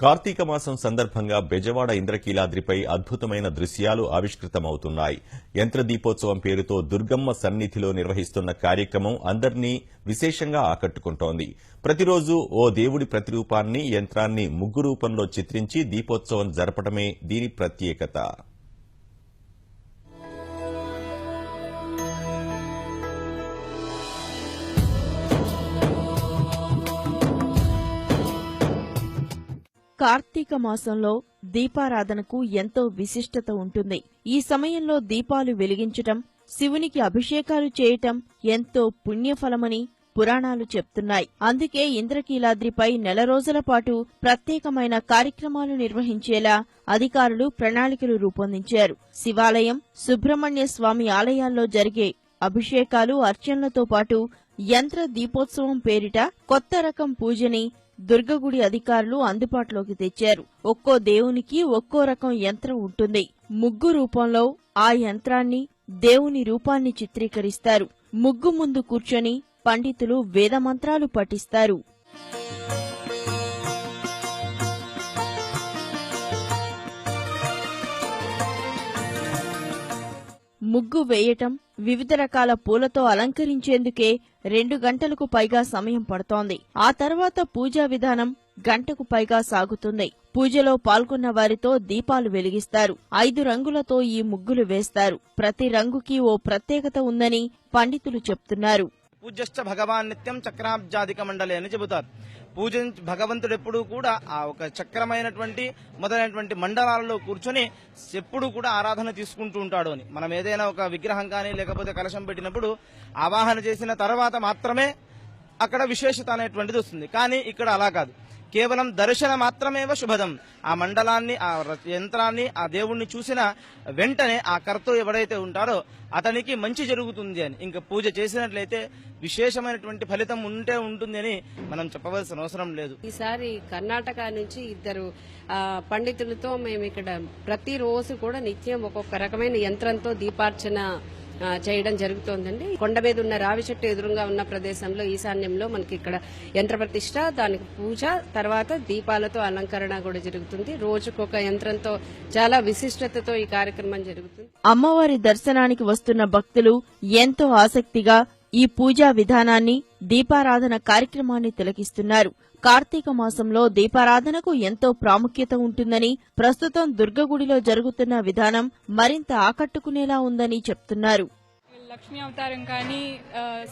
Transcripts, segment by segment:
కార్తీక మాసం సందర్భంగా బెజవాడ ఇంద్రకీలాద్రిపై అద్భుతమైన దృశ్యాలు ఆవిష్కృతమవుతున్నాయి. యంత్ర దీపోత్సవం పేరుతో దుర్గమ్మ సన్నిధిలో నిర్వహిస్తున్న కార్యక్రమం అందరినీ విశేషంగా ఆకట్టుకుంటోంది. ప్రతిరోజు ఓ దేవుడి ప్రతిరూపాన్ని, యంత్రాన్ని ముగ్గు రూపంలో చిత్రించి దీపోత్సవం జరపడమే దీని ప్రత్యేకత. కార్తీక మాసంలో దీపారాధనకు ఎంతో విశిష్టత ఉంటుంది. ఈ సమయంలో దీపాలు వెలిగించటం, శివునికి అభిషేకాలు చేయటం ఎంతో పుణ్యఫలమని పురాణాలు చెప్తున్నాయి. అందుకే ఇంద్రకీలాద్రిపై నెల రోజుల పాటు ప్రత్యేకమైన కార్యక్రమాలు నిర్వహించేలా అధికారులు ప్రణాళికలు రూపొందించారు. శివాలయం, సుబ్రహ్మణ్య స్వామి ఆలయాల్లో జరిగే అభిషేకాలు, అర్చనలతో పాటు యంత్ర దీపోత్సవం పేరిట కొత్త రకం పూజని దుర్గగుడి అధికారులు అందుబాటులోకి తెచ్చారు. ఒక్కో దేవునికి ఒక్కో రకం యంత్రం ఉంటుంది. ముగ్గు రూపంలో ఆ యంత్రాన్ని, దేవుని రూపాన్ని చిత్రీకరిస్తారు. ముగ్గు ముందు కూర్చొని పండితులు వేదమంత్రాలు పఠిస్తారు. ముగ్గు వేయటం, వివిధ రకాల పూలతో అలంకరించేందుకే 2 గంటలకు పైగా సమయం పడుతోంది. ఆ తర్వాత పూజా విధానం గంటకు పైగా సాగుతుంది. పూజలో పాల్గొన్న వారితో దీపాలు వెలిగిస్తారు. 5 రంగులతో ఈ ముగ్గులు వేస్తారు. ప్రతి రంగుకి ఓ ప్రత్యేకత ఉందని పండితులు చెప్తున్నారు. పూజ్యశ్చ భగవాన్ నిత్యం చక్రాబ్జాధిక మండలి అని చెబుతారు. భగవంతుడు ఎప్పుడు కూడా ఆ ఒక చక్రమైనటువంటి మొదలైనటువంటి మండలాలలో కూర్చొని ఎప్పుడు కూడా ఆరాధన తీసుకుంటూ ఉంటాడు అని. మనం ఏదైనా ఒక విగ్రహం కానీ లేకపోతే కలశం పెట్టినప్పుడు ఆవాహన చేసిన తర్వాత మాత్రమే అక్కడ విశేషత అనేటువంటిది వస్తుంది. కానీ ఇక్కడ అలా కాదు. కేవలం దర్శన మాత్రమేవ శుభదం. ఆ మండలాన్ని, ఆ యంత్రాన్ని, ఆ దేవుణ్ణి చూసిన వెంటనే ఆ కర్త ఎవరైతే ఉంటారో అతనికి మంచి జరుగుతుంది అని, ఇంకా పూజ చేసినట్లయితే విశేషమైనటువంటి ఫలితం ఉంటుంది అని మనం చెప్పవలసిన అవసరం లేదు. ఈసారి కర్ణాటక నుంచి 2 పండితులతో మేము ఇక్కడ ప్రతిరోజు కూడా నిత్యం ఒక్కొక్క రకమైన యంత్రంతో దీపార్చన చేయడం జరుగుతోందండి. కొండ మీద ఉన్న రావి చెట్టు ఎదురుగా ఉన్న ప్రదేశంలో ఈశాన్యంలో మనకి ఇక్కడ యంత్ర ప్రతిష్ట, దానికి పూజ, తర్వాత దీపాలతో అలంకరణ కూడా జరుగుతుంది. రోజుకొక యంత్రంతో చాలా విశిష్టతతో ఈ కార్యక్రమం జరుగుతుంది. అమ్మవారి దర్శనానికి వస్తున్న భక్తులు ఎంతో ఆసక్తిగా ఈ పూజా విధానాన్ని, దీపారాధన కార్యక్రమాన్ని తిలకిస్తున్నారు. కార్తీక మాసంలో దీపారాధనకు ఎంతో ప్రాముఖ్యత ఉంటుందని, ప్రస్తుతం దుర్గగుడిలో జరుగుతున్న విధానం మరింత ఆకట్టుకునేలా ఉందని చెప్తున్నారు. లక్ష్మీ అవతారం కానీ,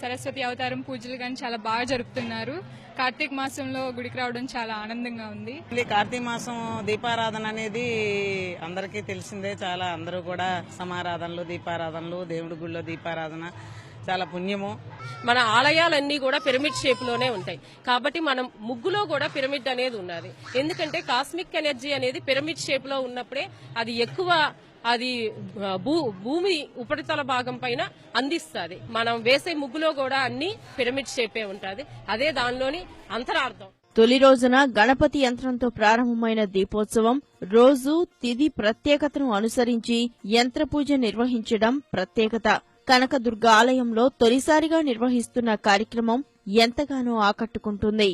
సరస్వతి అవతారం పూజలు కానీ చాలా బాగా జరుపుతున్నారు. కార్తీక మాసంలో గుడికి రావడం చాలా ఆనందంగా ఉంది. కార్తీక మాసం దీపారాధన అనేది అందరికీ తెలిసిందే. చాలా అందరూ కూడా సమారాధనలు, దీపారాధనలు, దేవుడి గుడిలో దీపారాధన చాలా పుణ్యము. మన ఆలయాలన్నీ కూడా పిరమిడ్ షేప్ లోనే ఉంటాయి కాబట్టి మనం ముగ్గులో కూడా పిరమిడ్ అనేది ఉన్నది. ఎందుకంటే కాస్మిక్ ఎనర్జీ అనేది పిరమిడ్ షేప్ లో ఉన్నప్పుడే అది ఎక్కువ భూమి ఉపరితల భాగం పైన అందిస్తుంది. మనం వేసే ముగ్గులో కూడా అన్ని పిరమిడ్ షేపే ఉంటుంది. అదే దానిలోని అంతరార్థం. తొలి రోజున గణపతి యంత్రంతో ప్రారంభమైన దీపోత్సవం రోజు తిథి ప్రత్యేకతను అనుసరించి యంత్రపూజ నిర్వహించడం ప్రత్యేకత. కనకదుర్గ ఆలయంలో తొలిసారిగా నిర్వహిస్తున్న కార్యక్రమం ఎంతగానో ఆకట్టుకుంటుంది.